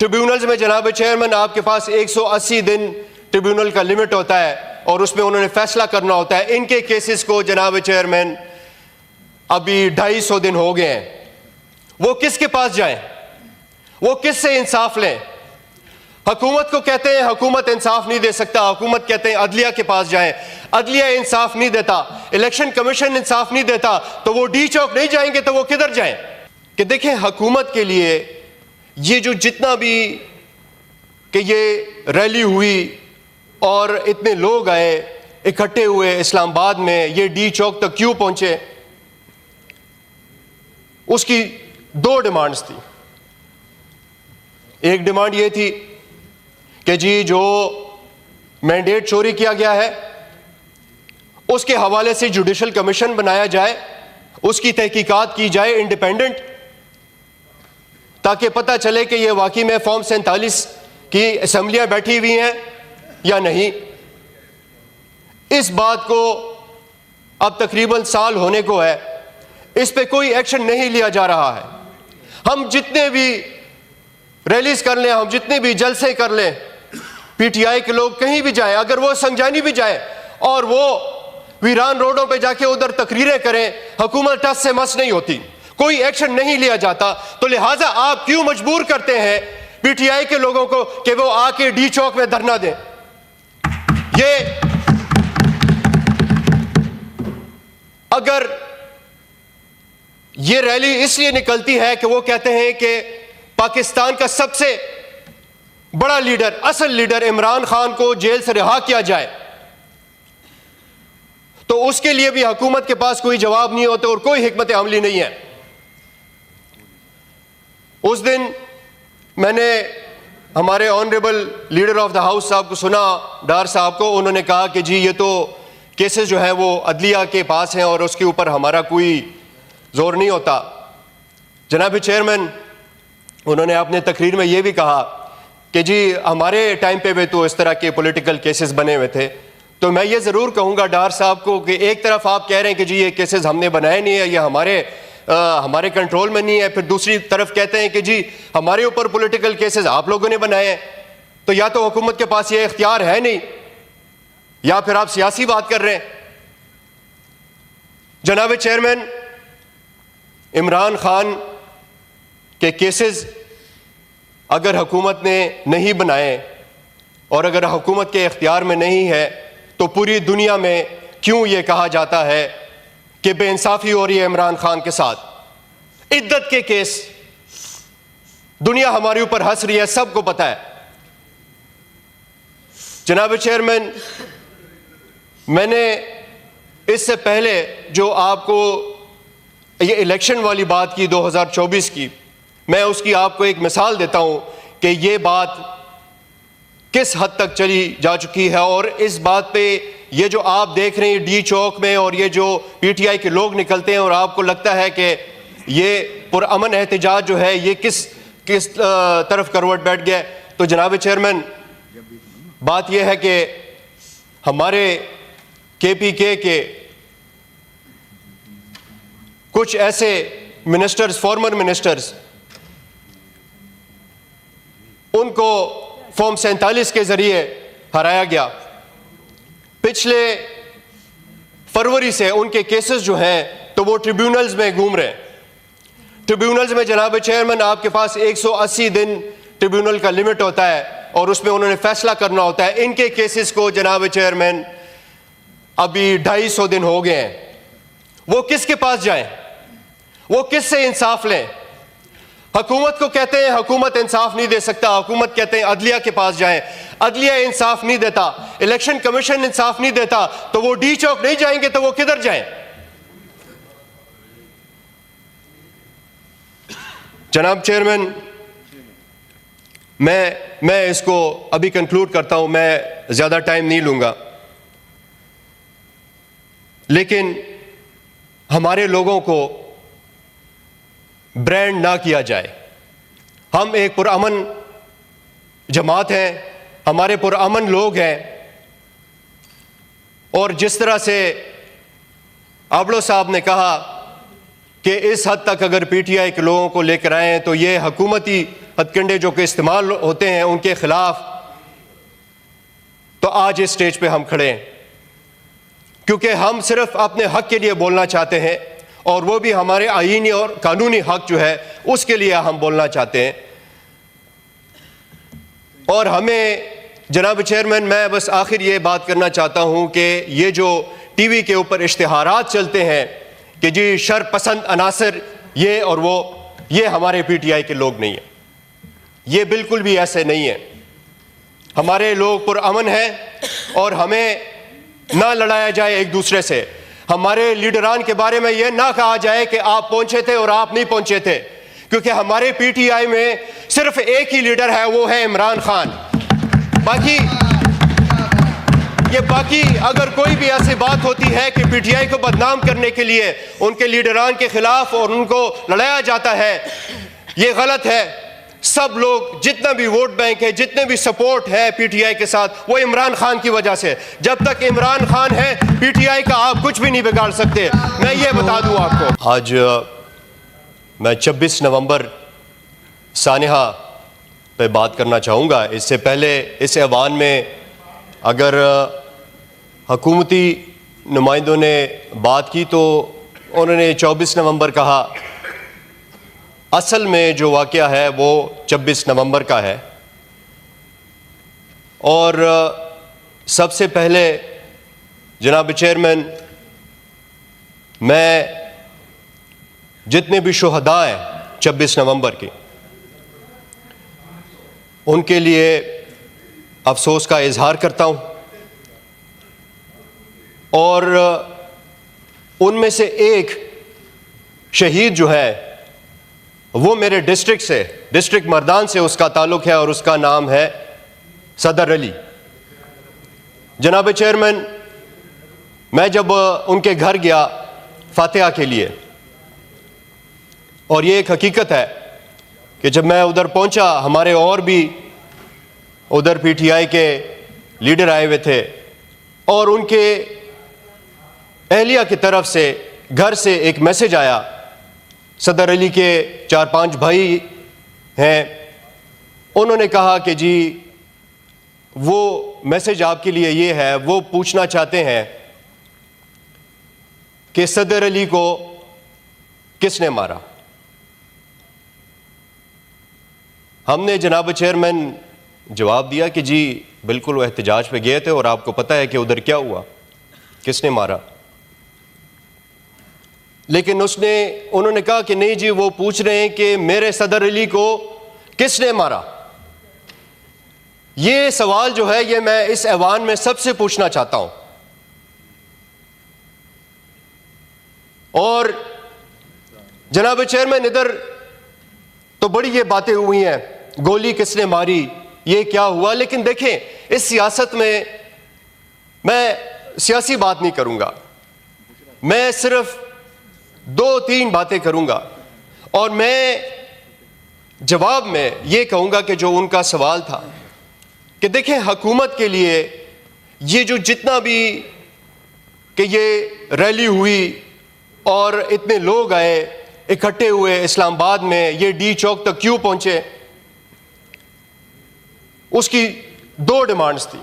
Tribunals में जनाब chairman आपके पास 180 दिन ट्रिब्यूनल का लिमिट होता है और उसमें उन्होंने फैसला करना होता है। इनके केसेस को जनाब चेयरमैन अभी 250 दिन हो गए हैं। वो किसके पास जाएं? वो किससे इंसाफ लें? हुकूमत को कहते हैं हुकूमत इंसाफ नहीं दे सकता, हुकूमत कहते हैं अदलिया के पास जाएं, अदलिया इंसाफ नहीं देता, इलेक्शन कमीशन इंसाफ नहीं देता, तो वो डी चौक नहीं जाएंगे तो वो किधर जाएं? कि देखें, हुकूमत के लिए ये जो जितना भी कि ये रैली हुई और इतने लोग आए इकट्ठे हुए इस्लामाबाद में, ये डी चौक तक क्यों पहुंचे, उसकी दो डिमांड्स थी। एक डिमांड ये थी कि जी जो मैंडेट चोरी किया गया है उसके हवाले से जुडिशल कमीशन बनाया जाए, उसकी तहकीकात की जाए इंडिपेंडेंट, ताकि पता चले कि ये वाकई में फॉर्म 47 की असेंबलियां बैठी हुई हैं या नहीं। इस बात को अब तकरीबन साल होने को है, इस पे कोई एक्शन नहीं लिया जा रहा है। हम जितने भी रैलीज कर लें, हम जितने भी जलसे कर लें, पीटीआई के लोग कहीं भी जाएं, अगर वो संजानी भी जाए और वो वीरान रोडों पे जाके उधर तकरीरें करें, हुकूमत टस से मस नहीं होती, कोई एक्शन नहीं लिया जाता। तो लिहाजा आप क्यों मजबूर करते हैं पीटीआई के लोगों को कि वो आके डी चौक में धरना दें? अगर ये रैली इसलिए निकलती है कि वो कहते हैं कि पाकिस्तान का सबसे बड़ा लीडर, असल लीडर इमरान खान को जेल से रिहा किया जाए, तो उसके लिए भी हुकूमत के पास कोई जवाब नहीं होता और कोई हिकमत अमली नहीं है। उस दिन मैंने हमारे honourable leader of the house साहब को सुना, डार साहब को, उन्होंने कहा कि जी ये तो केसेस जो है वो अदलिया के पास हैं और उसके ऊपर हमारा कोई जोर नहीं होता। जनाब चेयरमैन, उन्होंने अपने तकरीर में ये भी कहा कि जी हमारे टाइम पे भी तो इस तरह के पॉलिटिकल केसेस बने हुए थे। तो मैं ये ज़रूर कहूँगा डार साहब को कि एक तरफ आप कह रहे हैं कि जी ये केसेस हमने बनाए नहीं है, ये हमारे कंट्रोल में नहीं है, फिर दूसरी तरफ कहते हैं कि जी हमारे ऊपर पॉलिटिकल केसेस आप लोगों ने बनाए हैं। तो या तो हुकूमत के पास ये इख्तियार है नहीं, या फिर आप सियासी बात कर रहे हैं। जनाब चेयरमैन, इमरान खान के केसेस अगर हुकूमत ने नहीं बनाए और अगर हुकूमत के इख्तियार में नहीं है, तो पूरी दुनिया में क्यों ये कहा जाता है कि बेइंसाफी हो रही है इमरान खान के साथ? इद्दत के केस, दुनिया हमारे ऊपर हंस रही है, सबको पता है। जनाब चेयरमैन, मैंने इससे पहले जो आपको ये इलेक्शन वाली बात की 2024 की, मैं उसकी आपको एक मिसाल देता हूं कि ये बात किस हद तक चली जा चुकी है। और इस बात पे ये जो आप देख रहे हैं डी चौक में, और ये जो पीटीआई के लोग निकलते हैं और आपको लगता है कि ये पुरअमन एहतजाज जो है ये किस तरफ करवट बैठ गया, तो जनाब चेयरमैन, बात यह है कि हमारे केपीके के कुछ ऐसे मिनिस्टर्स, फॉर्मर मिनिस्टर्स, उनको फॉर्म 47 के जरिए हराया गया। पिछले फरवरी से उनके केसेस जो हैं तो वो ट्रिब्यूनल्स में घूम रहे हैं। ट्रिब्यूनल्स में जनाब चेयरमैन आपके पास 180 दिन ट्रिब्यूनल का लिमिट होता है और उसमें उन्होंने फैसला करना होता है। इनके केसेस को जनाब चेयरमैन अभी 250 दिन हो गए हैं। वो किसके पास जाएं? वो किससे इंसाफ लें? हुकूमत को कहते हैं हुकूमत इंसाफ नहीं दे सकता, हुकूमत कहते हैं अदलिया के पास जाएं, अदलिया इंसाफ नहीं देता, इलेक्शन कमीशन इंसाफ नहीं देता, तो वो डी चौक नहीं जाएंगे तो वो किधर जाएं? जनाब चेयरमैन, मैं इसको अभी कंक्लूड करता हूं, मैं ज्यादा टाइम नहीं लूंगा, लेकिन हमारे लोगों को ब्रांड ना किया जाए। हम एक पुरअमन जमात हैं, हमारे पुरअमन लोग हैं, और जिस तरह से आबड़ो साहब ने कहा कि इस हद तक अगर पीटीआई के लोगों को लेकर आए तो ये हथकंडे जो कि इस्तेमाल होते हैं उनके खिलाफ, तो आज इस स्टेज पे हम खड़े हैं क्योंकि हम सिर्फ अपने हक के लिए बोलना चाहते हैं, और वो भी हमारे आईनी और कानूनी हक जो है उसके लिए हम बोलना चाहते हैं। और हमें जनाब चेयरमैन, मैं बस आखिर ये बात करना चाहता हूं कि ये जो टीवी के ऊपर इश्तिहारात चलते हैं कि जी शर पसंद अनासर ये और वो, ये हमारे पीटीआई के लोग नहीं हैं। ये बिल्कुल भी ऐसे नहीं है। हमारे लोग पुरअमन हैं और हमें ना लड़ाया जाए एक दूसरे से। हमारे लीडरान के बारे में यह ना कहा जाए कि आप पहुंचे थे और आप नहीं पहुंचे थे, क्योंकि हमारे पीटीआई में सिर्फ एक ही लीडर है, वो है इमरान खान। बाकी अगर कोई भी ऐसी बात होती है कि पीटीआई को बदनाम करने के लिए उनके लीडरान के खिलाफ और उनको लड़ाया जाता है, ये गलत है। सब लोग, जितना भी वोट बैंक है, जितने भी सपोर्ट है पीटीआई के साथ, वो इमरान खान की वजह से। जब तक इमरान खान है पीटीआई का आप कुछ भी नहीं बिगाड़ सकते, मैं ये बता दूं आपको। आज मैं 26 नवंबर सानिहा पे बात करना चाहूँगा। इससे पहले इस ऐवान में अगर हुकूमती नुमाइंदों ने बात की तो उन्होंने 24 नवंबर कहा। असल में जो वाक़या है वो 26 नवंबर का है। और सबसे पहले जनाब चेयरमैन, मैं जितने भी शुहदा हैं 26 नवंबर के, उनके लिए अफसोस का इजहार करता हूं। और उनमें से एक शहीद जो है वो मेरे डिस्ट्रिक्ट से, डिस्ट्रिक्ट मर्दान से उसका ताल्लुक़ है और उसका नाम है सदर अली। जनाब चेयरमैन, मैं जब उनके घर गया फातिहा के लिए, और ये एक हकीकत है कि जब मैं उधर पहुंचा, हमारे और भी उधर पीटीआई के लीडर आए हुए थे और उनके अहलिया की तरफ से घर से एक मैसेज आया। सदर अली के 4-5 भाई हैं, उन्होंने कहा कि जी वो मैसेज आपके लिए ये है, वो पूछना चाहते हैं कि सदर अली को किसने मारा। हमने जनाब चेयरमैन जवाब दिया कि जी बिल्कुल वो एहतजाज पे गए थे और आपको पता है कि उधर क्या हुआ, किसने मारा। लेकिन उन्होंने कहा कि नहीं जी, वो पूछ रहे हैं कि मेरे सदर अली को किसने मारा। ये सवाल जो है ये मैं इस ऐवान में सबसे पूछना चाहता हूं। और जनाब चेयरमैन, इधर तो बड़ी ये बातें हुई हैं, गोली किसने मारी, ये क्या हुआ। लेकिन देखें, इस सियासत में मैं सियासी बात नहीं करूंगा, मैं सिर्फ 2-3 बातें करूंगा। और मैं जवाब में ये कहूंगा कि जो उनका सवाल था कि देखें, हुकूमत के लिए ये जो जितना भी कि ये रैली हुई और इतने लोग आए, इकट्ठे हुए इस्लामाबाद में, ये डी चौक तक क्यों पहुंचे, उसकी 2 डिमांड्स थी।